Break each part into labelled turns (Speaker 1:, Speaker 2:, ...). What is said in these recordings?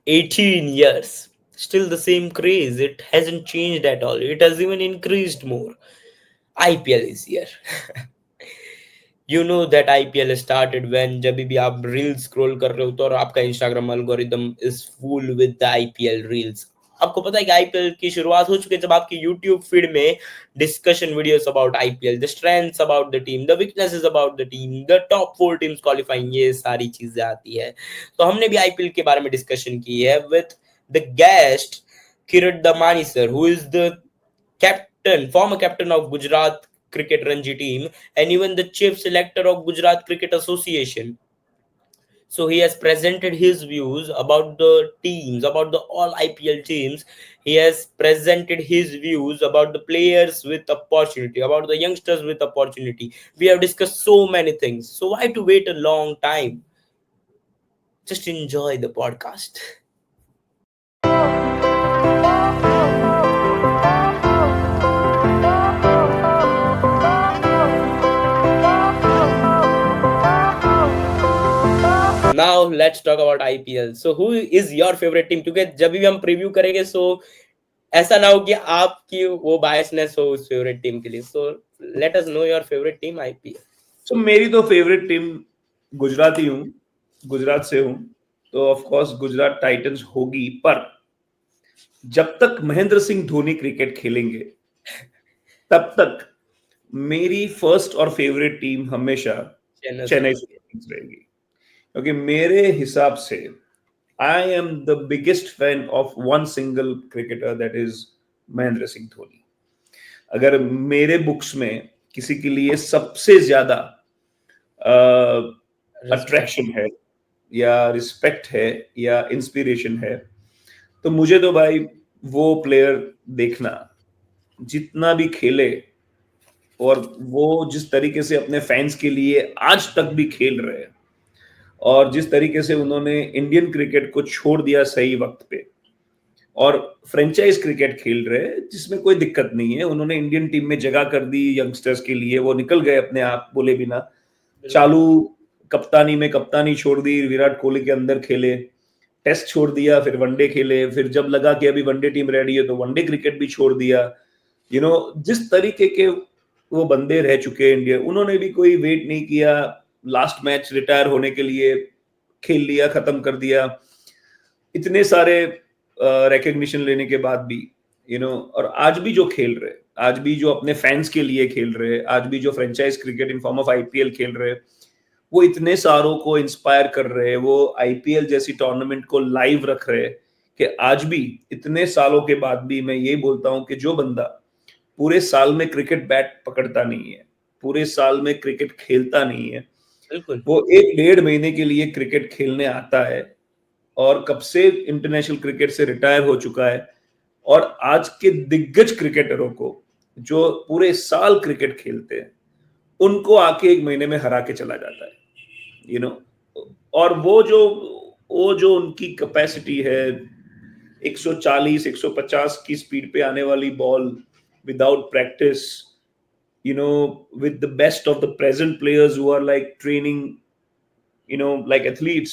Speaker 1: 18 years. Still the same craze. It hasn't changed at all. It has even increased more. IPL is here. You know that IPL started when जब भी आप reel scroll कर रहे हो तो और आपका Instagram algorithm is full with the IPL reels. आपको पता है कि आईपीएल की शुरुआत हो चुकी है जब आपकी यूट्यूब फीड में discussion videos about IPL, the strengths about the team, the weaknesses about the team, the top 4 teams qualifying, ये सारी चीजें आती है. तो हमने भी आईपीएल के बारे में डिस्कशन की है with the guest Kirat Damani sir, who is the former captain of Gujarat cricket Ranji team, and even the chief selector of Gujarat Cricket Association. So he has presented his views about the teams, about the all IPL teams. He has presented his views about the players with opportunity, about the youngsters with opportunity. We have discussed so many things. So why to wait a long time? Just enjoy the podcast. Now let's talk about IPL. So who is your favourite team? क्योंकि जब भी हम preview करेंगे सो ऐसा ना हो कि आपकी वो बायसनेस हो उस फेवरेट टीम के लिए. So let us know your favourite team IPL.
Speaker 2: सो मेरी तो फेवरेट टीम गुजराती हूँ, गुजरात से हूँ, तो ऑफ कोर्स गुजरात टाइटंस होगी. पर जब तक महेंद्र सिंह धोनी क्रिकेट खेलेंगे तब तक मेरी फर्स्ट और फेवरेट टीम हमेशा चेन्नई सुपर किंग्स रहेगी. क्योंकि मेरे हिसाब से I am the biggest fan of one single cricketer, that is Mahendra Singh Dhoni. अगर मेरे बुक्स में किसी के लिए सबसे ज्यादा अट्रैक्शन है या रिस्पेक्ट है या इंस्पिरेशन है तो मुझे तो भाई वो प्लेयर देखना, जितना भी खेले और वो जिस तरीके से अपने फैंस के लिए आज तक भी खेल रहे हैं और जिस तरीके से उन्होंने इंडियन क्रिकेट को छोड़ दिया सही वक्त पे और फ्रेंचाइज क्रिकेट खेल रहे हैं जिसमें कोई दिक्कत नहीं है. उन्होंने इंडियन टीम में जगह कर दी यंगस्टर्स के लिए, वो निकल गए अपने आप बोले बिना. चालू कप्तानी में कप्तानी छोड़ दी, विराट कोहली के अंदर खेले, टेस्ट छोड़ दिया, फिर वनडे खेले, फिर जब लगा कि अभी वनडे टीम रेडी है तो वनडे क्रिकेट भी छोड़ दिया. जिस तरीके के वो बंदे रह चुके हैं इंडिया, उन्होंने भी कोई वेट नहीं किया. लास्ट मैच रिटायर होने के लिए खेल लिया, खत्म कर दिया. इतने सारे रिकग्निशन लेने के बाद भी और आज भी जो खेल रहे, आज भी जो अपने फैंस के लिए खेल रहे, आज भी जो franchise cricket in form of IPL खेल रहे, वो इतने सारों को इंस्पायर कर रहे हैं. वो आईपीएल जैसी टूर्नामेंट को लाइव रख रहे कि आज भी इतने सालों के बाद भी मैं यही बोलता हूं कि जो बंदा पूरे साल में क्रिकेट बैट पकड़ता नहीं है, पूरे साल में क्रिकेट खेलता नहीं है, वो 1-1.5 महीने के लिए क्रिकेट खेलने आता है और कब से इंटरनेशनल क्रिकेट से रिटायर हो चुका है और आज के दिग्गज क्रिकेटरों को जो पूरे साल क्रिकेट खेलते हैं उनको आके 1 महीने में हरा के चला जाता है. और वो जो उनकी कैपेसिटी है 140-150 की स्पीड पे आने वाली ball without practice, with the best of the present players who are like training, like athletes,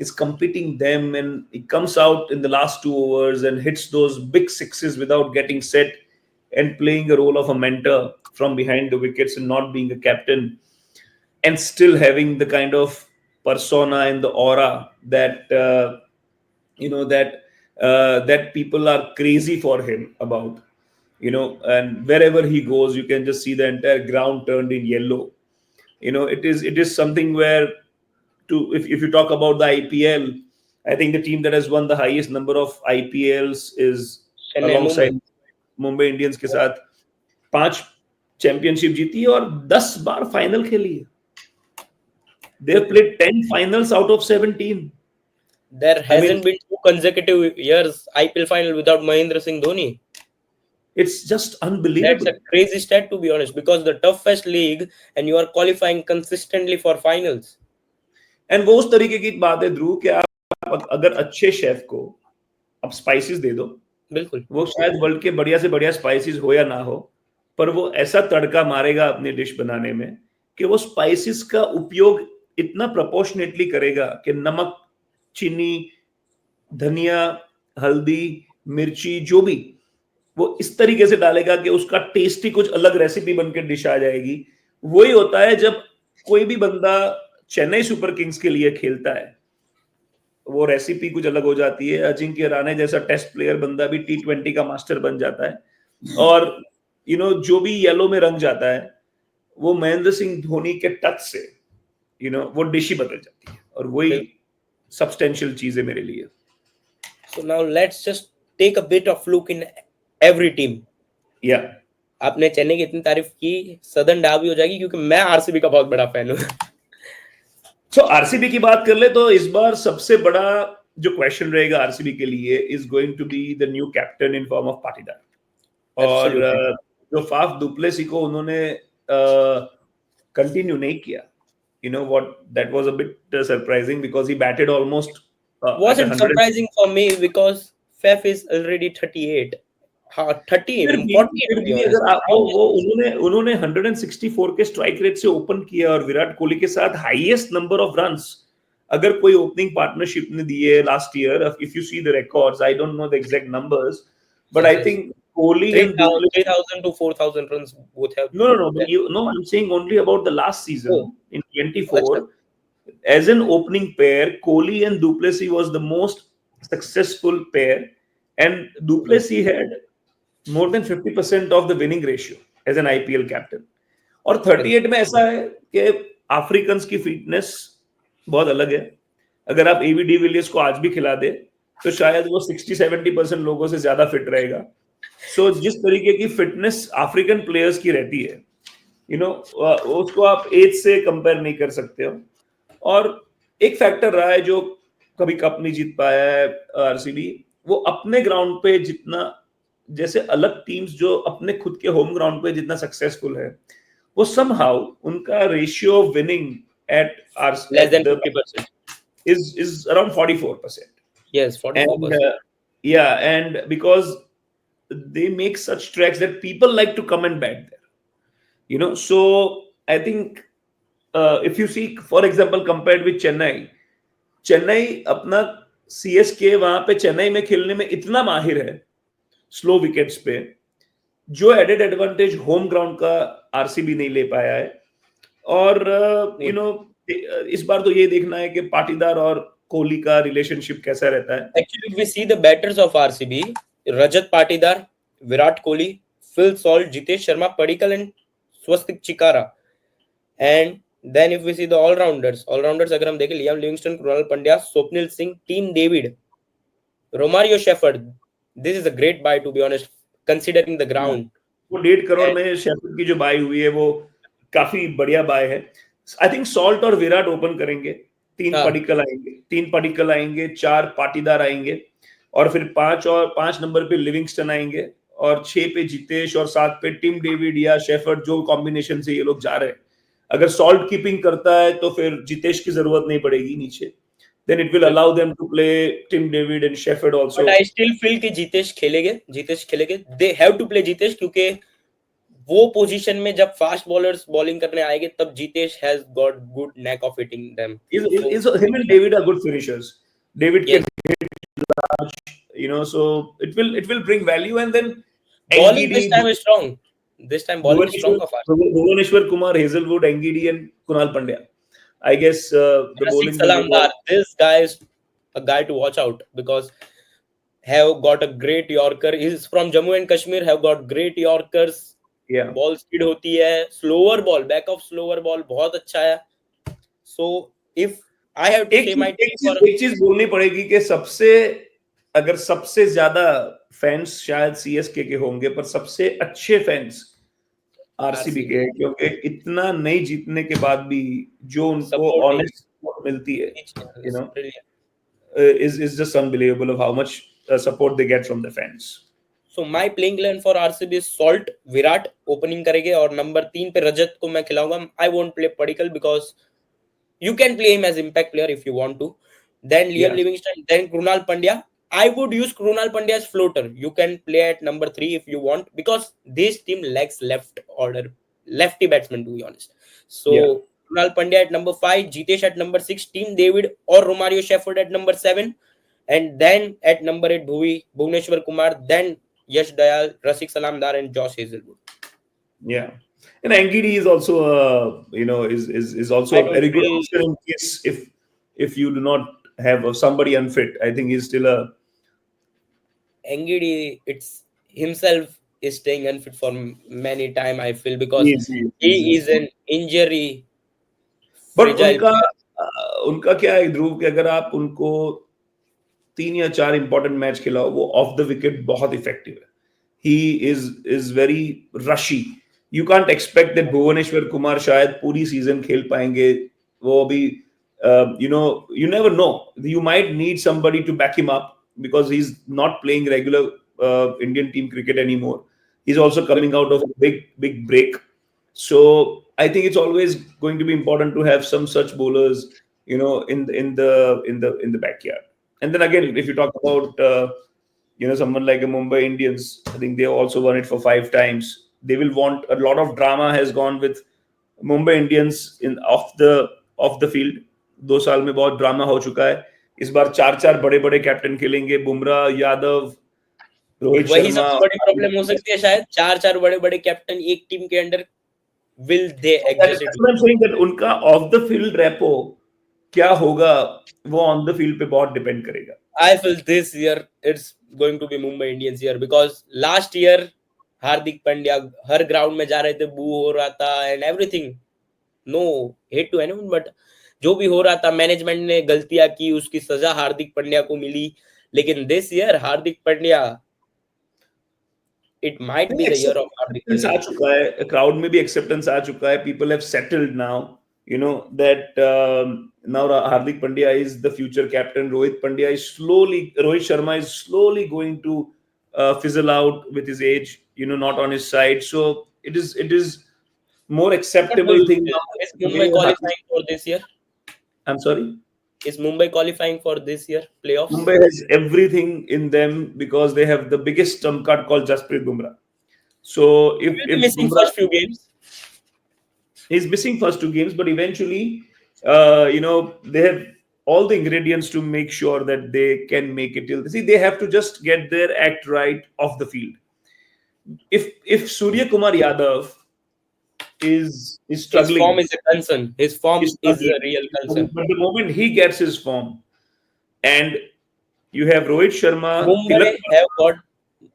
Speaker 2: is competing them, and he comes out in the last 2 overs and hits those big sixes without getting set and playing a role of a mentor from behind the wickets and not being a captain and still having the kind of persona and the aura that that people are crazy for him about. And wherever he goes, you can just see the entire ground turned in yellow. It is something where if you talk about the IPL, I think the team that has won the highest number of IPLs is alongside Mumbai Indians के साथ 5 championship जीती है और 10 बार final खेली है. They have played 10 finals out of 17.
Speaker 1: There hasn't been 2 consecutive years IPL final without Mahendra Singh Dhoni.
Speaker 2: It's just unbelievable.
Speaker 1: That's a crazy stat, to be honest, because the toughest league and you are qualifying consistently for finals.
Speaker 2: And वो उस तरीके की बात है ध्रुव कि आप अगर अच्छे शेफ को आप स्पाइसेस दे दो,
Speaker 1: बिल्कुल,
Speaker 2: वो शायद वर्ल्ड के बढ़िया से बढ़िया स्पाइसेस हो या ना हो, पर वो ऐसा तड़का मारेगा अपनी डिश बनाने में कि वो स्पाइसेस का उपयोग इतना प्रोपोर्शनेटली करेगा कि नमक, चीनी, धनिया, हल्दी, मिर्ची जो भी, वो इस तरीके से डालेगा कि उसका टेस्ट ही कुछ अलग रेसिपी बन के डिश आ जाएगी। वही होता है जब कोई भी बंदा चेन्नई सुपर किंग्स के लिए खेलता है, वो रेसिपी कुछ अलग हो जाती है। अजिंक्य रहाणे जैसा टेस्ट प्लेयर बंदा भी T20 का मास्टर बन जाता है। और जो भी येलो में रंग जाता है, वो महेंद्र सिंह धोनी के टच से वो डिश ही बदल जाती है, और वही
Speaker 1: बिल्कुल।
Speaker 2: सब्सटेंशियल चीज है मेरे लिए।
Speaker 1: So now let's just take a bit of look in every team.
Speaker 2: या
Speaker 1: आपने चेन्नई की इतनी तारीफ की, सदन डा भी हो जाएगी क्योंकि मैं आरसीबी का बहुत बड़ा फैन हूँ।
Speaker 2: सो आरसीबी की बात कर ले तो इस बार सबसे बड़ा जो क्वेश्चन रहेगा आरसीबी के लिए is going to be the new captain in form of Patidar. और
Speaker 1: एब्सोल्युटली।
Speaker 2: जो फाफ दुप्लेसी को उन्होंने कंटिन्यू नहीं किया, what, that was a bit surprising because he batted almost at
Speaker 1: Wasn't
Speaker 2: 100.
Speaker 1: surprising for me because Faf is already 38. हाँ, 30,
Speaker 2: फिर भी
Speaker 1: 40
Speaker 2: फिर
Speaker 1: to be
Speaker 2: भी
Speaker 1: honest.
Speaker 2: अगर आप वो उन्होंने उन्होंने 164 के स्ट्राइक रेट से ओपन किया, और विराट कोहली के साथ हाईएस्ट नंबर ऑफ रन्स अगर कोई ओपनिंग पार्टनरशिप ने दिए last year, if you see the records, I don't know the exact numbers, but
Speaker 1: Yes,
Speaker 2: I
Speaker 1: yes.
Speaker 2: Think Kohli and
Speaker 1: 3,000
Speaker 2: du Plessis.
Speaker 1: 3,000 to 4,000 runs both have
Speaker 2: No, no, no.
Speaker 1: done.
Speaker 2: No, I'm saying only about the last
Speaker 1: Oh,
Speaker 2: season in
Speaker 1: अच्छा.
Speaker 2: 24. As an opening pair, Kohli and Duplessis was the most successful pair, and Duplessis had more than 50% of the winning ratio as an IPL captain. और 38 में ऐसा है कि African की fitness बहुत अलग है। अगर आप एबी डिविलियर्स को आज भी खिला दे तो शायद वो 60-70% लोगों से ज्यादा फिट रहेगा। सो जिस तरीके की फिटनेस अफ्रीकन प्लेयर्स की रहती है, उसको आप एज से कंपेयर नहीं कर सकते हो। और एक फैक्टर रहा है जो कभी कप नहीं जीत पाया है आरसीबी, वो अपने ग्राउंड पे जितना, जैसे अलग टीम्स जो अपने खुद के होम ग्राउंड पे जितना सक्सेसफुल है, वो समहाउ उनका ratio of winning at
Speaker 1: Less
Speaker 2: at
Speaker 1: than
Speaker 2: the
Speaker 1: 50%.
Speaker 2: is around 44%.
Speaker 1: Yes,
Speaker 2: And
Speaker 1: 44%.
Speaker 2: yeah, and because they make such tracks that people like to come and bet there, so I think if you see, for example, compared with Chennai अपना CSK वहां पे चेन्नई में खेलने में इतना माहिर है slow wickets पे, जो एडेड एडवांटेज होम ग्राउंड का आरसीबी नहीं ले पाया है। और इस बार तो ये देखना है कि पाटीदार और कोहली का रिलेशनशिप कैसा रहता है।
Speaker 1: Actually, if we see the batters of RCB, Rajat Patidar, Virat Kohli, Phil Salt, Jitesh Sharma, Padikkal, and Swastik Chikara. And then if we see the all-rounders अगर हम देखें, Liam Livingstone, Krunal Pandya, Swapnil Singh, team David, Romario shepherd. This is a great buy to be honest, considering the ground.
Speaker 2: वो 1.5 crore
Speaker 1: And
Speaker 2: में shepherd की जो bye हुई है वो काफी बढ़िया बाय है। आई थिंक सॉल्ट और विराट ओपन करेंगे,
Speaker 1: हाँ,
Speaker 2: 3 पडिक्कल आएंगे, 4 पाटीदार आएंगे, और फिर 5 नंबर पे लिविंगस्टन आएंगे, और 6 पे जितेश, और 7 पे टिम डेविड या शेफर्ड, जो कॉम्बिनेशन से ये लोग जा रहे हैं। अगर सॉल्ट कीपिंग करता है तो फिर जितेश की जरूरत नहीं पड़ेगी नीचे, then it will allow them to play Tim David and Shepard
Speaker 1: but
Speaker 2: also.
Speaker 1: I still feel कि जीतेश खेलेंगे, they have to play Jitesh, क्योंकि वो पोजीशन में जब फास्ट बॉलर्स बॉलिंग करने आएंगे तब Jitesh has got good neck of hitting them. So
Speaker 2: Him and David are good finishers. David
Speaker 1: yes,
Speaker 2: can hit large, so it will bring value. And then
Speaker 1: bowling this
Speaker 2: NGD,
Speaker 1: time is strong. This time bowling is strong
Speaker 2: Bhuvaneshwar,
Speaker 1: of ours.
Speaker 2: Bhuvaneshwar Kumar, Hazelwood, NGD, and Kunal Pandya. I guess the
Speaker 1: Rasik
Speaker 2: bowling will
Speaker 1: Salamdar,
Speaker 2: revolve.
Speaker 1: this guy is a guy to watch out because have got a great Yorker. He's from Jammu and Kashmir. Have got great Yorkers.
Speaker 2: Yeah.
Speaker 1: Ball speed होती है, slower ball, back of slower ball बहुत अच्छा है. So if I have to
Speaker 2: एक
Speaker 1: से
Speaker 2: चीज
Speaker 1: my
Speaker 2: एक
Speaker 1: team
Speaker 2: चीज
Speaker 1: फॉर
Speaker 2: एक चीज बोलनी पड़ेगी कि अगर सबसे ज्यादा फैंस शायद सीएसके के होंगे, पर सबसे अच्छे फैंस आरसीबी के हैं, क्योंकि इतना नहीं जीतने के बाद भी जो उनको
Speaker 1: सपोर्टिंग
Speaker 2: ऑनेस्ट सपोर्ट मिलती है,
Speaker 1: etch
Speaker 2: you know
Speaker 1: brilliant.
Speaker 2: is just unbelievable of how much support they get from the fans.
Speaker 1: So my playing eleven for RCB salt, Virat opening करेंगे और नंबर 3 पे रजत को मैं खिलाऊंगा. I won't play Padikkal because you can play him as impact player if you want to. Then Liam
Speaker 2: Yeah.
Speaker 1: Livingston, then Krunal Pandya. I would use Krunal Pandya as floater. You can play at number 3 if you want because this team lacks lefty batsman to be honest. So
Speaker 2: Yeah.
Speaker 1: Krunal Pandya at number 5, Jitesh at number 6, Team David or Romario Shepherd at number 7. And then at number 8, Bhuvneshwar Kumar, then Yash Dayal, Rasik Salamdar, and Josh Hazelwood.
Speaker 2: Yeah, and Angidi is also is
Speaker 1: I
Speaker 2: also a
Speaker 1: don't
Speaker 2: very good
Speaker 1: feel
Speaker 2: option in case if you do not have somebody unfit. I think he's still a
Speaker 1: Angidi it's himself is staying unfit for many time. I feel because he
Speaker 2: he's
Speaker 1: is an injury
Speaker 2: but
Speaker 1: fragile player.
Speaker 2: उनका क्या है ध्रुव कि अगर आप उनको 3 या 4 important match खिलाओ वो ऑफ द विकेट बहुत इफेक्टिव है he is very rushy you can't expect that Bhuvneshwar Kumar शायद पूरी सीजन खेल पाएंगे वो अभी you never know you might need somebody to back him up because he's not playing regular Indian team cricket anymore. He's also
Speaker 1: Bec-
Speaker 2: coming out of a big break. So I think it's always going to be important to have some such bowlers, in the backyard. And then again, if you talk about someone like a Mumbai Indians, I think they also won it for 5 times. They will want a lot of drama has gone with Mumbai Indians in off the field. 2 साल में बहुत drama हो चुका है. इस बार 4 4 बड़े-बड़े captain खेलेंगे. बुमराह, यादव, रोहित
Speaker 1: वही
Speaker 2: शर्मा.
Speaker 1: सबसे बड़ी प्रॉब्लम हो सकती है शायद, चार चार बड़े बड़े कैप्टन एक टीम के under, will they exist
Speaker 2: That's
Speaker 1: it?
Speaker 2: what I'm saying that उनका ऑफ द फील्ड रेपो क्या होगा वो ऑन द फील्ड पे बहुत डिपेंड करेगा.
Speaker 1: I feel this year it's going to be Mumbai Indians year because last year Hardik Pandya हर ground में जा रहे थे, बू हो रहा था and everything. No hate to anyone, but जो भी हो रहा था, मैनेजमेंट ने गलतियां की, उसकी सजा हार्दिक पांड्या को मिली. लेकिन this year Hardik Pandya, it might be the year of Hardik
Speaker 2: acceptance आ
Speaker 1: पांड्या.
Speaker 2: चुका है क्राउड में भी एक्सेप्टेंस आ चुका है people have settled now that now Hardik Pandya is the future captain. Rohit Sharma is slowly going to fizzle out with his age, not on his side. So it is more
Speaker 1: What do
Speaker 2: acceptable
Speaker 1: you
Speaker 2: thing
Speaker 1: feel?
Speaker 2: now.
Speaker 1: Is
Speaker 2: The way
Speaker 1: Mumbai
Speaker 2: Hardik,
Speaker 1: qualifying for this year?
Speaker 2: I'm sorry.
Speaker 1: Is Mumbai qualifying for this year playoffs?
Speaker 2: Mumbai has everything in them because they have the biggest trump card called Jasprit Bumrah. So
Speaker 1: He
Speaker 2: if
Speaker 1: will be
Speaker 2: if
Speaker 1: missing
Speaker 2: Bumrah
Speaker 1: first few games.
Speaker 2: he's missing first 2 games, but eventually, they have all the ingredients to make sure that they can make it till. See, they have to just get their act right off the field. If Surya Kumar Yadav is
Speaker 1: His form
Speaker 2: struggling,
Speaker 1: is a concern. His form
Speaker 2: is
Speaker 1: is
Speaker 2: struggling,
Speaker 1: a real concern.
Speaker 2: but the moment he gets his form, and you have Rohit Sharma, Tilak.
Speaker 1: Mumbai have got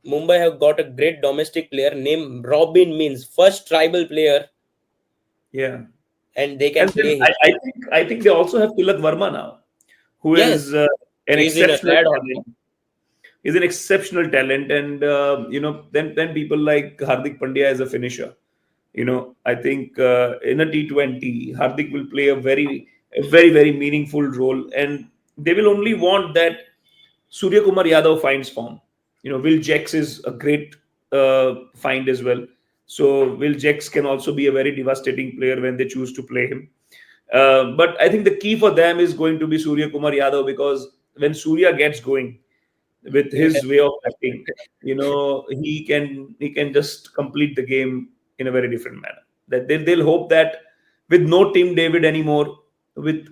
Speaker 1: Mumbai have got a great domestic player named Robin Means, first tribal player,
Speaker 2: Yeah,
Speaker 1: and they
Speaker 2: and
Speaker 1: can
Speaker 2: then
Speaker 1: play
Speaker 2: I,
Speaker 1: him.
Speaker 2: I think I think they also have Tilak Verma now, who
Speaker 1: Yes,
Speaker 2: is an
Speaker 1: he's in a
Speaker 2: exceptional
Speaker 1: red hot
Speaker 2: talent.
Speaker 1: form.
Speaker 2: He's an exceptional talent, and then people like Hardik Pandya as a finisher. I think in a T20, Hardik will play a very meaningful role, and they will only want that Surya Kumar Yadav finds form. Will Jex is a great find as well. So Will Jex can also be a very devastating player when they choose to play him. But I think the key for them is going to be Surya Kumar Yadav because when Surya gets going, with
Speaker 1: They will
Speaker 2: his way of
Speaker 1: have
Speaker 2: batting, he can just complete the game in a very different manner. That they'll hope that with no Team David anymore, with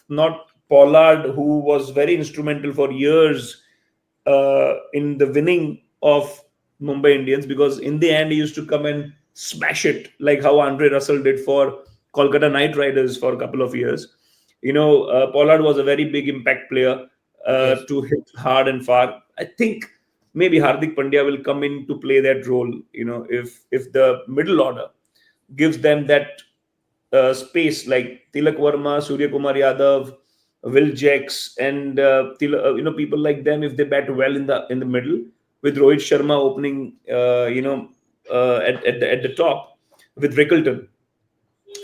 Speaker 2: not Pollard, who was very instrumental for years in the winning of Mumbai Indians, because in the end he used to come and smash it like how Andre Russell did for Kolkata Knight Riders for a couple of years. Pollard was a very big impact player
Speaker 1: yes,
Speaker 2: to hit hard and far. I think maybe Hardik Pandya will come in to play that role. If the middle order gives them that space, like Tilak Verma, Surya Kumar Yadav, Will Jacks, and people like them, if they bat well in the middle, with Rohit Sharma opening, at the top with Rickleton.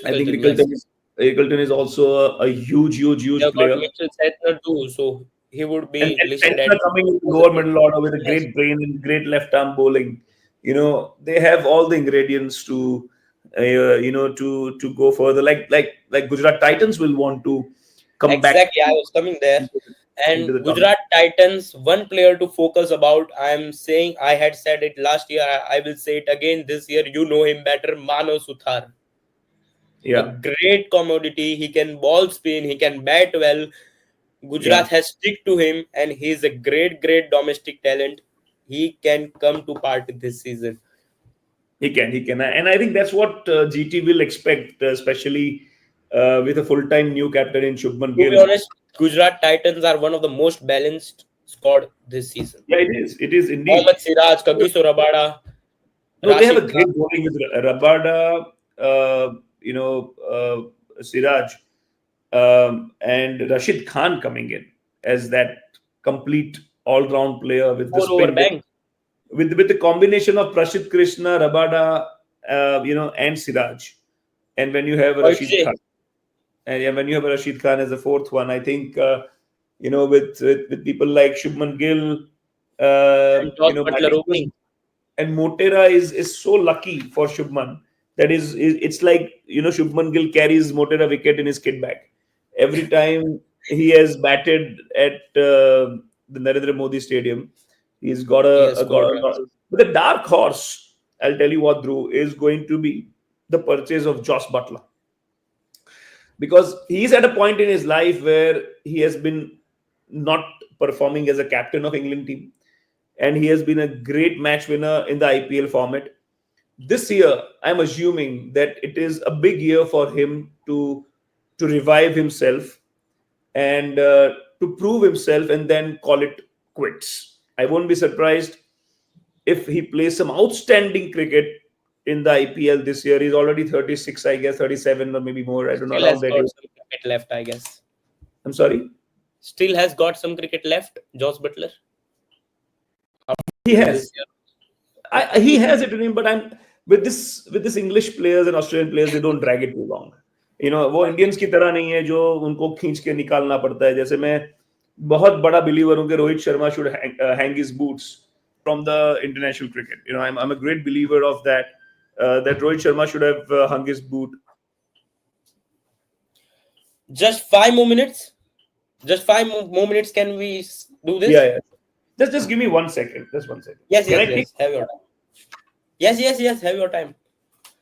Speaker 2: I think
Speaker 1: Colton, yes.
Speaker 2: Rickleton is also a
Speaker 1: They
Speaker 2: huge
Speaker 1: have got
Speaker 2: player.
Speaker 1: Mitchell Sethner too, so he would
Speaker 2: And,
Speaker 1: be
Speaker 2: and
Speaker 1: listed at
Speaker 2: Santner coming in the
Speaker 1: as a
Speaker 2: lower
Speaker 1: mid.
Speaker 2: middle order with a
Speaker 1: Yes,
Speaker 2: great brain and great left arm bowling. They have all the ingredients to go further. Like Gujarat Titans will want to come back
Speaker 1: exactly. I was coming there.
Speaker 2: into,
Speaker 1: And
Speaker 2: into the top.
Speaker 1: Gujarat Titans, one player to focus about. I'm saying I had said it last year. I will say it again this year. You know him better, Mano Suthar. A
Speaker 2: Yeah,
Speaker 1: great commodity. He can ball spin. He can bat well.
Speaker 2: Yeah,
Speaker 1: Gujarat has stick to him, and he is a great domestic talent. He can come to party this season.
Speaker 2: he can, and I think that's what GT will expect, especially with a full-time new captain in Shubman
Speaker 1: To be
Speaker 2: Gill.
Speaker 1: honest, Gujarat Titans are one of the most balanced squad this season.
Speaker 2: Yeah, it is. It is indeed.
Speaker 1: Mohammad Siraj, Kagiso Rabada,
Speaker 2: No, they have
Speaker 1: Rashid
Speaker 2: a
Speaker 1: Khan.
Speaker 2: great bowling with Rabada, Siraj, and Rashid Khan coming in as that complete all-round player with the
Speaker 1: Four over
Speaker 2: spin,
Speaker 1: bank.
Speaker 2: with the combination of Prashid Krishna, Rabada, and Siraj, and when you have Rashid
Speaker 1: Poitse
Speaker 2: Khan, and yeah, when you have Rashid Khan as a fourth one, I think with people like Shubman Gill,
Speaker 1: and Josh Butler
Speaker 2: batting was,
Speaker 1: opening.
Speaker 2: and Motera is so lucky for Shubman that it's like Shubman Gill carries Motera wicket in his kit bag every time he has batted at the Narendra Modi Stadium. He's got
Speaker 1: He
Speaker 2: a,
Speaker 1: has
Speaker 2: a got
Speaker 1: scored
Speaker 2: a lot.
Speaker 1: runs.
Speaker 2: But the dark horse, I'll tell you what, Drew, is going to be the purchase of Josh Butler, because he's at a point in his life where he has been not performing as a captain of England team, and he has been a great match winner in the IPL format. This year, I'm assuming that it is a big year for him to revive himself and to prove himself and then call it quits. I won't be surprised if he plays some outstanding cricket in the IPL this year. He's already 36, I guess, 37 or maybe more. I don't know,
Speaker 1: Still has
Speaker 2: around that
Speaker 1: got
Speaker 2: age.
Speaker 1: some cricket left, I guess.
Speaker 2: I'm sorry.
Speaker 1: Still has got some cricket left, Josh Butler,
Speaker 2: He
Speaker 1: in this
Speaker 2: has.
Speaker 1: year.
Speaker 2: He has it in him, but I'm with this English players and Australian players, they don't drag it too long. वो Indians की तरह नहीं है जो उनको खींच के निकालना पड़ता है. जैसे मैं बहुत बड़ा बिलीवर हूँ कि Rohit Sharma should hang his boots from the international cricket. I'm a great believer of that. That Rohit Sharma should have hung his boot.
Speaker 1: Just 5 more minutes. Just more minutes. Can we do
Speaker 2: Yeah,
Speaker 1: this?
Speaker 2: yeah. Just give me 1 second. Just 1 second.
Speaker 1: Yes,
Speaker 2: Can
Speaker 1: yes,
Speaker 2: I take?
Speaker 1: yes. Have your time. Yes, yes, yes. Have your time.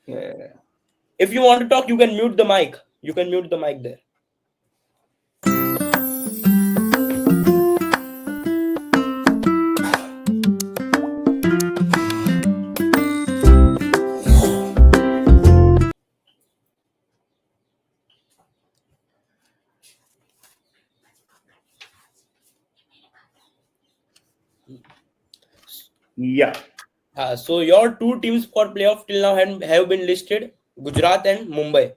Speaker 2: Yeah, yeah, yeah.
Speaker 1: If you want to talk, you can mute the mic. You can mute the mic there.
Speaker 2: Yeah.
Speaker 1: So your two teams for playoff till now have been listed. Gujarat and Mumbai.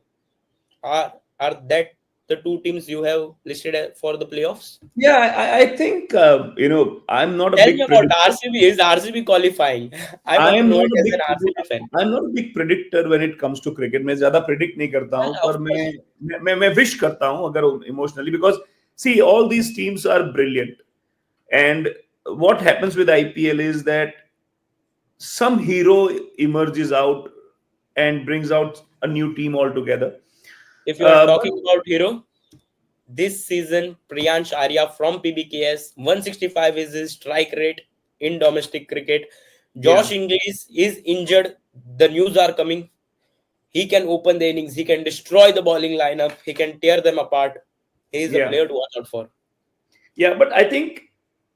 Speaker 1: Are that the two teams you have listed for the playoffs?
Speaker 2: Yeah, I think I'm not a
Speaker 1: Tell me
Speaker 2: big
Speaker 1: about
Speaker 2: predictor.
Speaker 1: RCB. Is RCB qualifying? I
Speaker 2: I
Speaker 1: want to
Speaker 2: am
Speaker 1: know
Speaker 2: not
Speaker 1: it
Speaker 2: a
Speaker 1: as
Speaker 2: big
Speaker 1: an RCB fan.
Speaker 2: I'm not a big predictor when it comes to cricket. मैं ज्यादा predict नहीं करता हूँ,
Speaker 1: Of
Speaker 2: पर
Speaker 1: course.
Speaker 2: मैं wish करता हूँ अगर emotionally, because see, all these teams are brilliant, and what happens with IPL is that some hero emerges out and brings out a new team altogether.
Speaker 1: If you are
Speaker 2: But
Speaker 1: talking about hero, this season Priyansh Arya from PBKS 165 is his strike rate in domestic cricket.
Speaker 2: yeah,
Speaker 1: Josh Inglis is injured. The news are coming. He can open the innings. He can destroy the bowling lineup. He can tear them apart. He is a
Speaker 2: yeah.
Speaker 1: player to watch out for.
Speaker 2: Yeah, but I think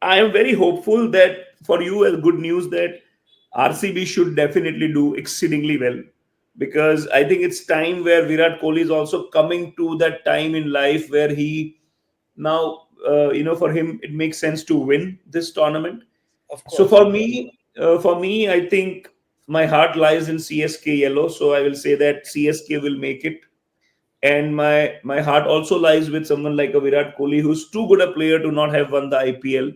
Speaker 2: I am very hopeful that for you as good news that RCB should definitely do exceedingly well, because I think it's time where Virat Kohli is also coming to that time in life where he now for him it makes sense to win this tournament.
Speaker 1: Of
Speaker 2: So
Speaker 1: course, of course.
Speaker 2: for me, I think my heart lies in CSK yellow. So I will say that CSK will make it, and my heart also lies with someone like a Virat Kohli, who's too good a player to not have won the IPL.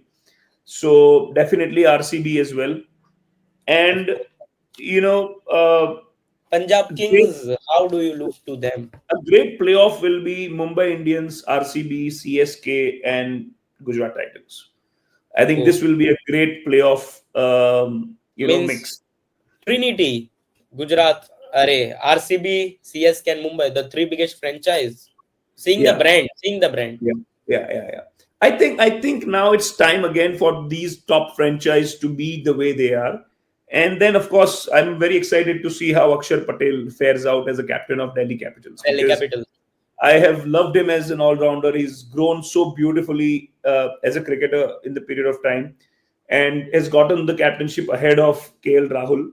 Speaker 2: So definitely RCB as well,
Speaker 1: Of
Speaker 2: and
Speaker 1: course.
Speaker 2: you know,
Speaker 1: Punjab
Speaker 2: great,
Speaker 1: Kings, how do you look to them?
Speaker 2: a great playoff will be Mumbai Indians, RCB, CSK, and Gujarat Titans. I think
Speaker 1: Oh,
Speaker 2: this will be a great playoff,
Speaker 1: means
Speaker 2: mix.
Speaker 1: Trinity, Gujarat, RCB, CSK, and Mumbai, the three biggest franchise.
Speaker 2: Yeah.
Speaker 1: Seeing the brand.
Speaker 2: Yeah, yeah. I think now it's time again for these top franchise to be the way they are. And then of course I'm very excited to see how Akshar Patel fares out as a captain of Delhi Capitals,
Speaker 1: Delhi
Speaker 2: because
Speaker 1: Capital.
Speaker 2: I have loved him as an all-rounder. He's grown so beautifully as a cricketer in the period of time, and has gotten the captainship ahead of KL Rahul.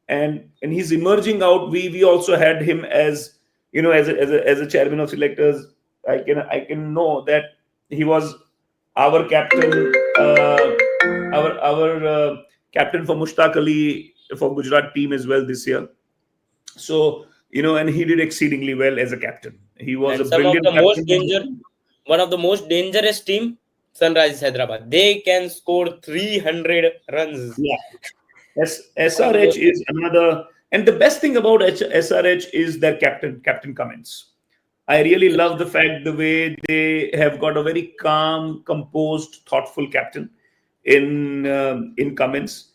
Speaker 2: And he's emerging out. We also had him as, as a chairman of selectors. I can know that he was our captain, our captain for Mushtaq Ali for Gujarat team as well this year. So, and he did exceedingly well as a captain. He was a
Speaker 1: And some of
Speaker 2: brilliant
Speaker 1: the most
Speaker 2: captain.
Speaker 1: danger, one of the most dangerous team, Sunrise Hyderabad. They can score 300 runs.
Speaker 2: Yeah.
Speaker 1: One of the
Speaker 2: SRH
Speaker 1: most
Speaker 2: is another, and the best thing about SRH is their captain Cummins. I really love the fact the way they have got a very calm, composed, thoughtful captain in Cummins.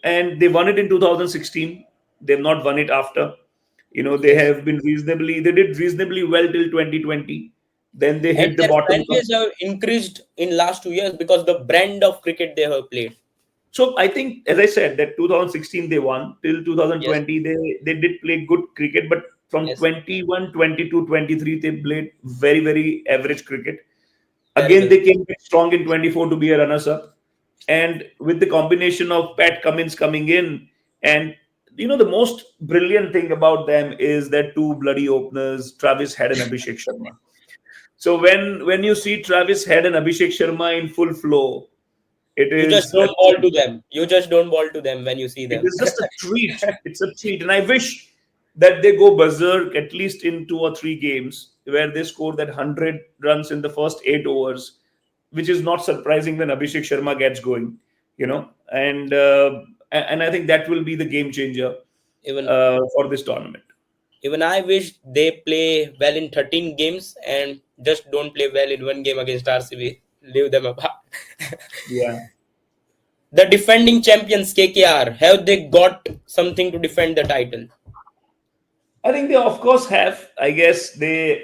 Speaker 2: And they won it in 2016. They've not won it after. They
Speaker 1: yes.
Speaker 2: have been reasonably. They did reasonably well till 2020. Then they
Speaker 1: And
Speaker 2: hit the
Speaker 1: their
Speaker 2: bottom.
Speaker 1: fan base have increased in last 2 years because the brand of cricket they have played.
Speaker 2: So I think, as I said, that 2016 they won till
Speaker 1: Yes,
Speaker 2: 2020. They did play good cricket, but from
Speaker 1: yes,
Speaker 2: 21, 22, 23 they played very, very average cricket. Again,
Speaker 1: terrible.
Speaker 2: they came back strong in 24 to be a runners up, and with the combination of Pat Cummins coming in, and the most brilliant thing about them is that two bloody openers, Travis Head and Abhishek Sharma. So when you see Travis Head and Abhishek Sharma in full flow, it
Speaker 1: You just
Speaker 2: is a
Speaker 1: don't ball
Speaker 2: treat.
Speaker 1: to them. You just don't ball to them when you see
Speaker 2: It
Speaker 1: them.
Speaker 2: is just a treat. It's a treat. And I wish that they go berserk at least in 2 or 3 games where they score that 100 runs in the first 8 overs, which is not surprising when Abhishek Sharma gets going, and I think that will be the game changer
Speaker 1: even
Speaker 2: for this tournament.
Speaker 1: even I wish they play well in 13 games and just don't play well in one game against RCB. Leave them apart.
Speaker 2: Yeah.
Speaker 1: The defending champions KKR, have they got something to defend the title?
Speaker 2: I think they, of course, have. I guess they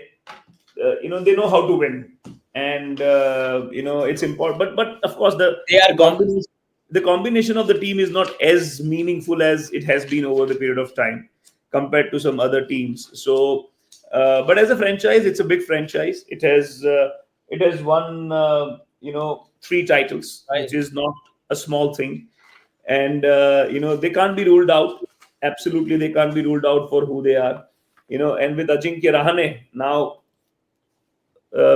Speaker 2: know how to win, and it's important. But of course, the
Speaker 1: They are
Speaker 2: the
Speaker 1: gone.
Speaker 2: combination the combination of the team is not as meaningful as it has been over the period of time compared to some other teams. So, but as a franchise, it's a big franchise. It has won 3 titles, which
Speaker 1: Right.
Speaker 2: is not a small thing, and they can't be ruled out. Absolutely, they can't be ruled out for who they are. And with Ajinkya Rahane now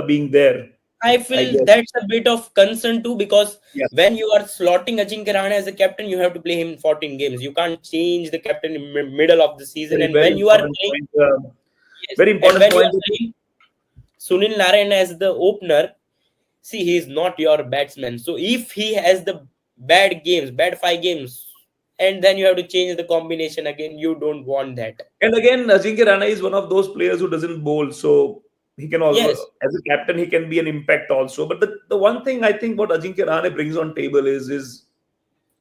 Speaker 2: being there,
Speaker 1: I
Speaker 2: I
Speaker 1: feel
Speaker 2: guess.
Speaker 1: that's a bit of concern too because
Speaker 2: Yes,
Speaker 1: when you are slotting Ajinkya Rahane as a captain, you have to play him in 14 games. You can't change the captain in middle of the season.
Speaker 2: very
Speaker 1: And
Speaker 2: very
Speaker 1: when you are
Speaker 2: important
Speaker 1: playing,
Speaker 2: point.
Speaker 1: yes,
Speaker 2: Very
Speaker 1: and
Speaker 2: important
Speaker 1: when you
Speaker 2: point.
Speaker 1: are playing Sunil Narayan as the opener, see, he is not your batsman. So if he has the bad games, bad 5 games, and then you have to change the combination again, you don't want that.
Speaker 2: And again, Ajinkya Rana is one of those players who doesn't bowl, so he can also,
Speaker 1: Yes,
Speaker 2: as a captain, he can be an impact also. But the one thing I think what Ajinkya Rana brings on table is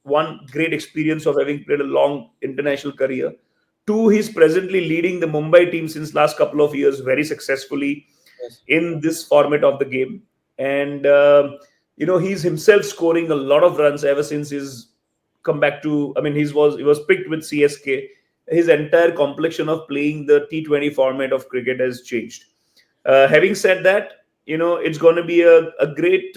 Speaker 2: one, great experience of having played a long international career. Two, he's presently leading the Mumbai team since last couple of years very successfully
Speaker 1: yes,
Speaker 2: in this format of the game. And he's himself scoring a lot of runs ever since he's come back to. I mean, he was picked with CSK. His entire complexion of playing the T20 format of cricket has changed. Having said that, it's going to be a great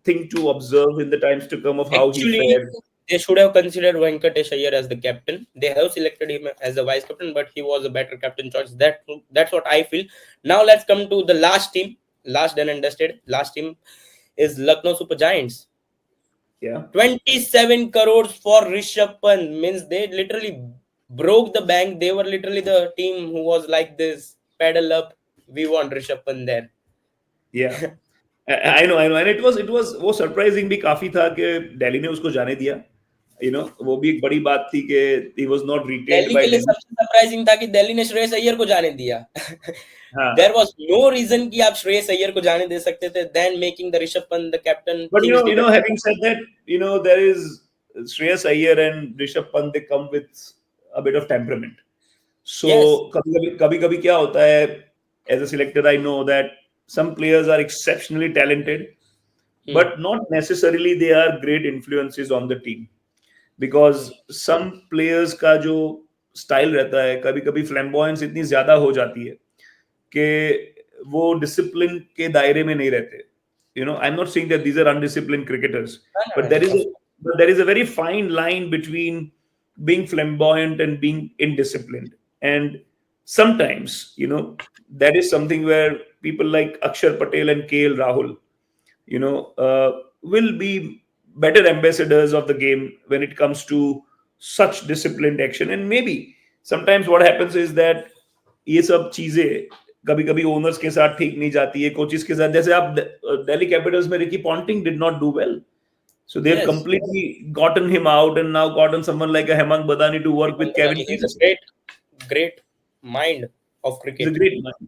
Speaker 2: thing to observe in the times to come of how he
Speaker 1: actually,
Speaker 2: fared.
Speaker 1: they should have considered Venkatesh Iyer as the captain. They have selected him as the vice captain, but he was a better captain choice. That's what I feel. Now let's come to the last team, last done and dusted. Last team is Lucknow Super Giants.
Speaker 2: Yeah.
Speaker 1: 27 crores for Rishabh Pant means they literally broke the bank. They were literally the team who was like this, pedal up. We want Rishabh Pant there.
Speaker 2: Yeah. I know, and it was वो surprising भी काफी था कि दिल्ली ने उसको जाने दिया. वो भी एक बड़ी बात थी कि he was not retained
Speaker 1: Delhi
Speaker 2: by
Speaker 1: के लिए
Speaker 2: Delhi.
Speaker 1: सबसे सरप्राइजिंग था कि दिल्ली ने श्रेयस अय्यर को जाने दिया. देयर
Speaker 2: हाँ.
Speaker 1: वाज नो रीजन कि आप श्रेयस अय्यर को जाने दे सकते थे. Then making the Rishabh Pant the captain
Speaker 2: But
Speaker 1: things didn't.
Speaker 2: having said that, there is Shreyas Iyer and Rishabh Pant. They come with a bit of temperament.
Speaker 1: Yes.
Speaker 2: So कभी कभी क्या होता है, as a selector, I know that some players are exceptionally talented, but not necessarily they are great influences on the team, because some players का जो style रहता है, कभी कभी फ्लैम्बॉयंस इतनी ज्यादा हो जाती है कि वो डिसिप्लिन के दायरे में नहीं रहते. I am not saying that these are undiscipline cricketers,
Speaker 1: No, no,
Speaker 2: but
Speaker 1: no, of course.
Speaker 2: there is a very fine line between being flamboyant and being indisciplined. And sometimes, that is something where people like Akshar Patel and KL Rahul, will be better ambassadors of the game when it comes to such disciplined action. And maybe sometimes what happens is that ये सब चीजें कभी कभी owners के साथ ठीक नहीं जाती है, कोचेस के साथ. जैसे आप दिल्ली कैपिटल्स में Ricky Ponting did not do well, so they've
Speaker 1: Yes,
Speaker 2: completely gotten him out and now gotten someone like a Hemang Badani to work with Kevin
Speaker 1: He's a
Speaker 2: Pietersen.
Speaker 1: great mind of
Speaker 2: He's a
Speaker 1: cricket.
Speaker 2: great man.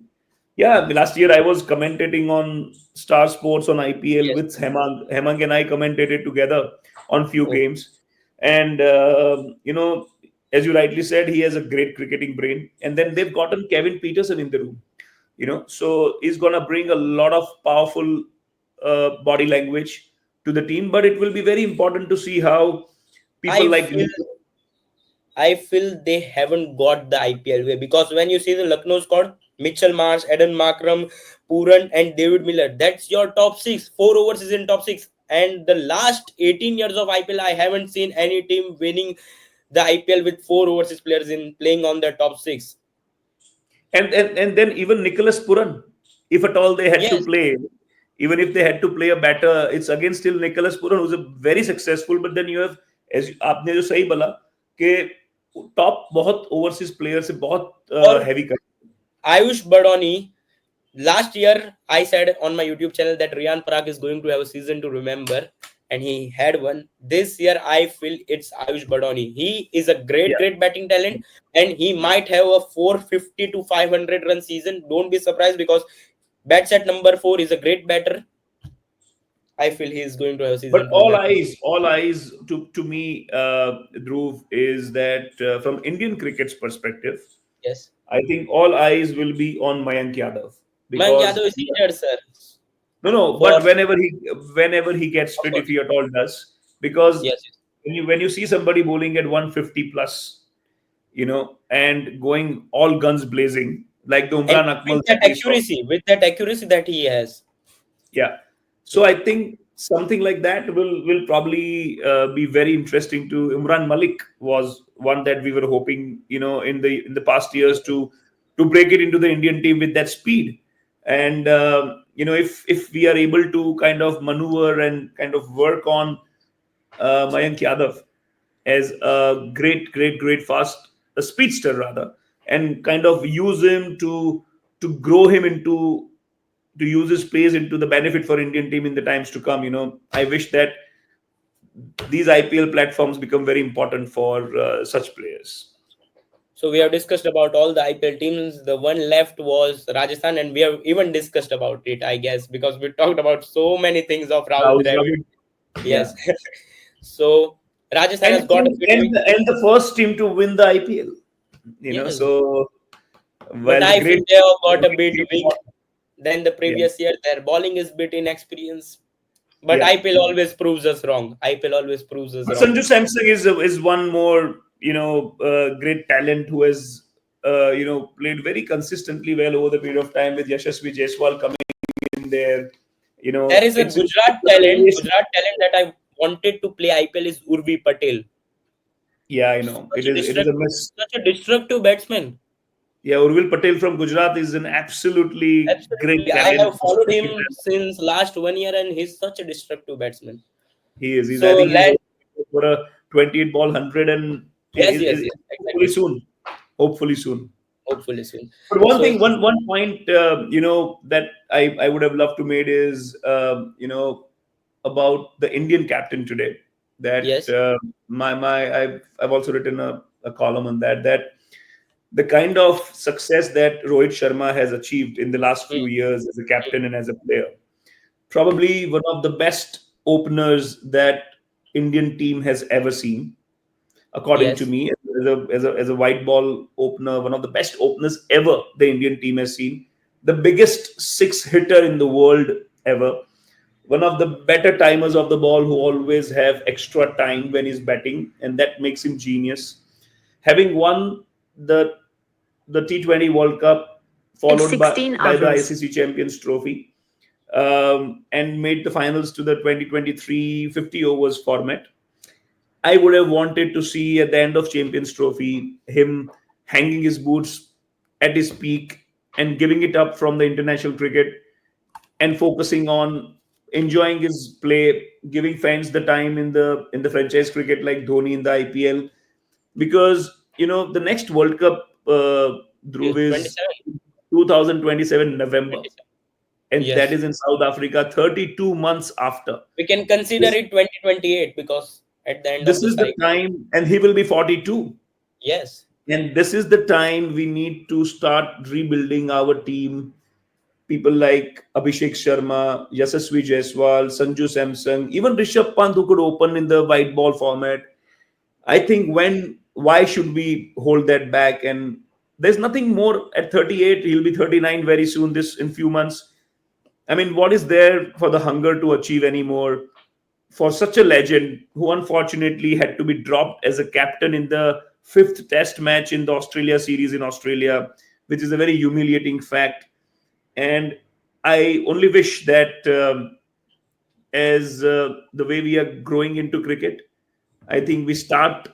Speaker 2: Yeah, last year I was commentating on Star Sports on IPL
Speaker 1: Yes.
Speaker 2: with Hemang. Hemang and I commentated together on few
Speaker 1: Oh,
Speaker 2: games. And, as you rightly said, he has a great cricketing brain. And then they've gotten Kevin Peterson in the room, so he's going to bring a lot of powerful body language to the team. But it will be very important to see how people
Speaker 1: I
Speaker 2: like
Speaker 1: feel I feel they haven't got the IPL way, because when you see the Lucknow squad, Mitchell Marsh, Eden Markram, Pooran, and David Miller, that's your top six. 4 overs is in top six. And the last 18 years of IPL, I haven't seen any team winning the IPL with 4 overseas players in playing on their top six.
Speaker 2: and then even Nicholas Puran, if at all they had to
Speaker 1: Yes,
Speaker 2: play, even if they had to play a batter, it's again still Nicholas Puran who's a very successful. But then you have, as आपने जो सही बोला कि top बहुत overseas player से बहुत
Speaker 1: or
Speaker 2: heavy कर.
Speaker 1: Ayush Badoni. Last year, I said on my YouTube channel that Riyan Parag is going to have a season to remember, and he had one. This year, I feel it's Ayush Badoni. He is a
Speaker 2: Yeah.
Speaker 1: great batting talent, and he might have a 450 to 500 run season. Don't be surprised, because bats at number 4 is a great batter. I feel he is going to have a
Speaker 2: But
Speaker 1: season to remember.
Speaker 2: all eyes to me, Dhruv, is that from Indian cricket's perspective,
Speaker 1: Yes.
Speaker 2: I think all eyes will be on Mayank Yadav
Speaker 1: Mayank
Speaker 2: because
Speaker 1: Yadav is injured, sir.
Speaker 2: no,
Speaker 1: For
Speaker 2: but whenever he gets
Speaker 1: Of
Speaker 2: fit, if
Speaker 1: course.
Speaker 2: he at all does, because
Speaker 1: Yes, yes.
Speaker 2: when you see somebody bowling at 150 plus, and going all guns blazing like the
Speaker 1: And
Speaker 2: Umran Akmal
Speaker 1: with
Speaker 2: that
Speaker 1: that
Speaker 2: we saw.
Speaker 1: accuracy, that he has.
Speaker 2: Yeah. So I think something like that will probably be very interesting to. Imran Malik was one that we were hoping, in the past years to break it into the Indian team with that speed. And if we are able to kind of maneuver and kind of work on Mayank Yadav as a great fast a speedster rather, and kind of use him to grow him into to use his pace into the benefit for Indian team in the times to come. I wish that these IPL platforms become very important for such players.
Speaker 1: So we have discussed about all the IPL teams. The one left was Rajasthan, and we have even discussed about it, I guess, because we talked about so many things of Rahul
Speaker 2: Rahul
Speaker 1: Dravid.
Speaker 2: Dravid,
Speaker 1: Yes.
Speaker 2: yeah,
Speaker 1: So Rajasthan
Speaker 2: and
Speaker 1: has got a bit weak.
Speaker 2: and the first team to win the IPL.
Speaker 1: Yes.
Speaker 2: So
Speaker 1: But
Speaker 2: while the
Speaker 1: I feel
Speaker 2: great
Speaker 1: they have got a bit
Speaker 2: game
Speaker 1: weak
Speaker 2: on,
Speaker 1: than the
Speaker 2: yeah,
Speaker 1: previous year. Their bowling is bit inexperienced. But
Speaker 2: yeah.
Speaker 1: IPL always proves us wrong. IPL always proves us
Speaker 2: But
Speaker 1: wrong.
Speaker 2: Sanju Samson is one more great talent who has played very consistently well over the period of time with Yashasvi Jaiswal coming in there.
Speaker 1: There is a
Speaker 2: It's a combination.
Speaker 1: Gujarat talent that I wanted to play IPL is Urvi Patel.
Speaker 2: Yeah, I know. It is a miss.
Speaker 1: Such a destructive batsman.
Speaker 2: Yeah, Urvil Patel from Gujarat is an absolutely great
Speaker 1: Absolutely. I
Speaker 2: talent.
Speaker 1: have followed him since last 1 year, and he's such a destructive batsman.
Speaker 2: He is. He's.
Speaker 1: So
Speaker 2: I think he's
Speaker 1: let
Speaker 2: for a 28 ball 100 and
Speaker 1: yes, yes, yes,
Speaker 2: hopefully
Speaker 1: exactly.
Speaker 2: soon. Hopefully soon.
Speaker 1: Hopefully soon.
Speaker 2: But one
Speaker 1: So
Speaker 2: thing, one point, that I would have loved to made is, about the Indian captain today. That
Speaker 1: yes.
Speaker 2: I've also written a column on that the kind of success that Rohit Sharma has achieved in the last
Speaker 1: Hmm,
Speaker 2: few years as a
Speaker 1: hmm.
Speaker 2: captain and as a player, probably one of the best openers that Indian team has ever seen, according to
Speaker 1: Yes.
Speaker 2: me, as a white ball opener, one of the best openers ever the Indian team has seen, the biggest six hitter in the world ever, one of the better timers of the ball who always have extra time when he's batting, and that makes him genius. Having won the T20 World Cup,
Speaker 3: in
Speaker 2: followed by
Speaker 3: 16
Speaker 2: the
Speaker 3: hours.
Speaker 2: ICC Champions Trophy, and made the finals to the 2023 50 overs format. I would have wanted to see at the end of Champions Trophy him hanging his boots at his peak and giving it up from the international cricket and focusing on enjoying his play, giving fans the time in the franchise cricket like Dhoni in the IPL. Because the next World Cup, Dhruv,
Speaker 1: Is
Speaker 2: is
Speaker 1: 27,
Speaker 2: 2027 November,
Speaker 1: 27.
Speaker 2: and that
Speaker 1: Yes.
Speaker 2: is in South Africa, 32 months after.
Speaker 1: We can consider
Speaker 2: This
Speaker 1: it 2028 because at the end
Speaker 2: this
Speaker 1: of the
Speaker 2: is the
Speaker 1: cycle.
Speaker 2: time, and he will be 42.
Speaker 1: Yes.
Speaker 2: And this is the time we need to start rebuilding our team. People like Abhishek Sharma, Yashasvi Jaiswal, Sanju Samson, even Rishabh Pant, who could open in the white ball format. I think why should we hold that back? And there's nothing more at 38. He'll be 39 very soon, this in few months. I mean, what is there for the hunger to achieve anymore for such a legend who unfortunately had to be dropped as a captain in the fifth test match in the Australia series in Australia, which is a very humiliating fact. And I only wish that as the way we are growing into cricket, I think we start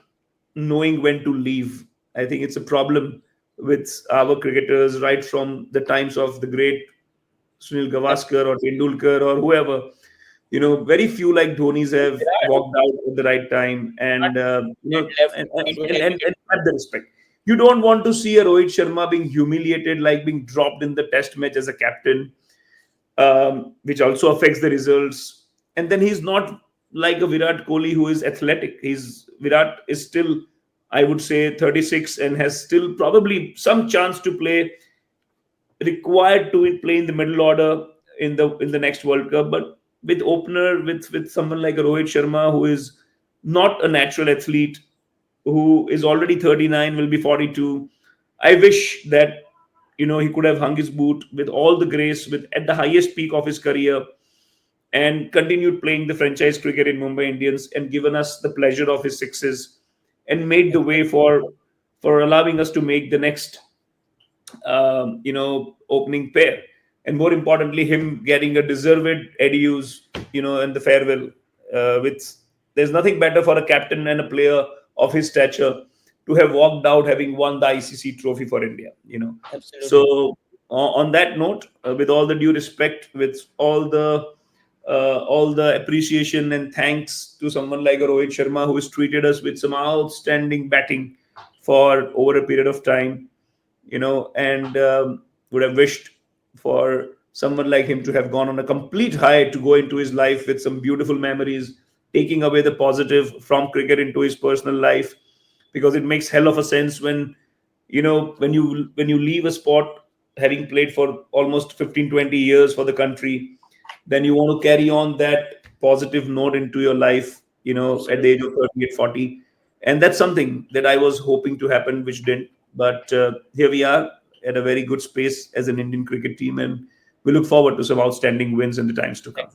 Speaker 2: knowing when to leave. I think it's a problem with our cricketers right from the times of the great Sunil Gavaskar or Tendulkar or whoever. Very few like Dhoni's have
Speaker 1: Virat,
Speaker 2: walked out at the right time, and
Speaker 1: that left T20
Speaker 2: and have the respect. You don't want to see a Rohit Sharma being humiliated, like being dropped in the Test match as a captain, which also affects the results. And then he's not like a Virat Kohli who is athletic. Virat is still, I would say, 36 and has still probably some chance to play, required to play in the middle order in the next World Cup. But with opener, with someone like a Rohit Sharma who is not a natural athlete, who is already 39, will be 42. I wish that he could have hung his boot with all the grace, with at the highest peak of his career, and continued playing the franchise cricket in Mumbai Indians and given us the pleasure of his sixes and made the way for allowing us to make the next opening pair. And more importantly, him getting a deserved adios, and the farewell. With There's nothing better for a captain and a player of his stature to have walked out having won the ICC trophy for India.
Speaker 1: absolutely.
Speaker 2: So on that note, with all the due respect, with all the appreciation and thanks to someone like Rohit Sharma who has treated us with some outstanding batting for over a period of time, and would have wished for someone like him to have gone on a complete high to go into his life with some beautiful memories, taking away the positive from cricket into his personal life, because it makes hell of a sense when you leave a sport having played for almost 15 20 years for the country, then you want to carry on that positive note into your life, at the age
Speaker 1: Absolutely.
Speaker 2: of 38, 40. And that's something that I was hoping to happen, which didn't. But here we are at a very good space as an Indian cricket team, and we look forward to some outstanding wins in the times to come.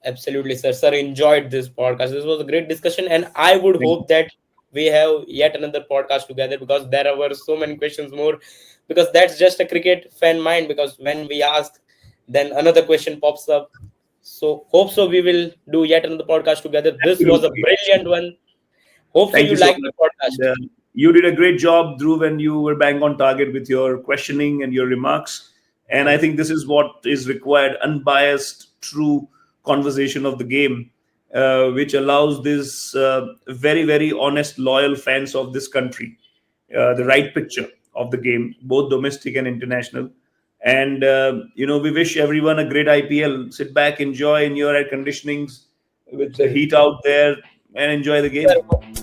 Speaker 1: Absolutely, sir. Sir, enjoyed this podcast. This was a great discussion, and I would
Speaker 2: Thank
Speaker 1: hope that we have yet another podcast together because there were so many questions more. Because that's just a cricket fan mind. Because when we ask, then another question pops up. So hope so we will do yet another podcast together. This was a
Speaker 2: Absolutely.
Speaker 1: brilliant one. Hope so
Speaker 2: Thank
Speaker 1: you
Speaker 2: you so
Speaker 1: like the
Speaker 2: much. And,
Speaker 1: podcast.
Speaker 2: you did a great job, Dhruv, and you were bang on target with your questioning and your remarks. And I
Speaker 1: Yes,
Speaker 2: think this is what is required: unbiased, true conversation of the game, which allows this very, very honest, loyal fans of this country the right picture of the game, both domestic and international. And we wish everyone a great IPL. Sit back, enjoy in your air conditionings with the heat
Speaker 1: absolutely.
Speaker 2: out there, and enjoy the
Speaker 1: Sir,
Speaker 2: game.